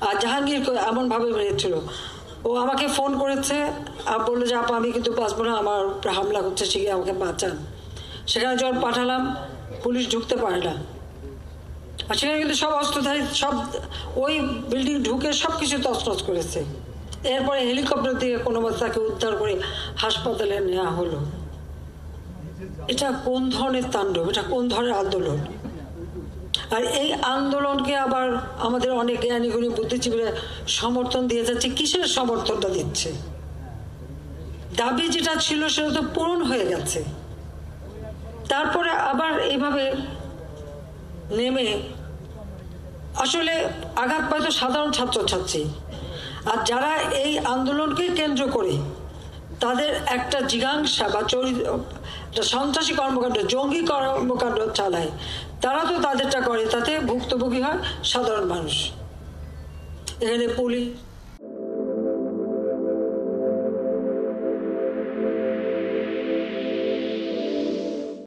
আর জাহাঙ্গীর এমনভাবে মেরেছিল, ও আমাকে ফোন করেছে আর বললো যে আপা আমি কিন্তু বাঁচবো না, আমার উপরে হামলা করছে, শিখে আমাকে বাঁচান। সেখানে যখন পাঠালাম পুলিশ ঢুকতে পারে না, আর সেখানে কিন্তু সব অস্ত্রধারী, সব ওই বিল্ডিং ঢুকে সব কিছু তছনছ করেছে। এরপরে হেলিকপ্টার দিয়ে কোনো মতে তাকে উদ্ধার করে হাসপাতালে নেওয়া হলো। এটা কোন ধরনের তাণ্ডব, এটা কোন ধরনের আন্দোলন? আর এই আন্দোলনকে আবার আমাদের অনেক জ্ঞানীগুণী বুদ্ধিজীবীরা সমর্থন দিয়ে যাচ্ছে। কিসের সমর্থনটা দিচ্ছে? দাবি যেটা ছিল সেটা তো পূরণ হয়ে গেছে, তারপরে আবার এইভাবে নেমে আসলে আঘাত পায় তো সাধারণ ছাত্রছাত্রী। আর যারা এই আন্দোলনকে কেন্দ্র করে তাদের একটা জিজ্ঞাসা বা সন্ত্রাসী কর্মকাণ্ড, জঙ্গি কর্মকাণ্ড চালায়, তারা তো তাদেরটা করে, তাতে ভুক্তভোগী হয় সাধারণ মানুষ। এখানে পুলিশ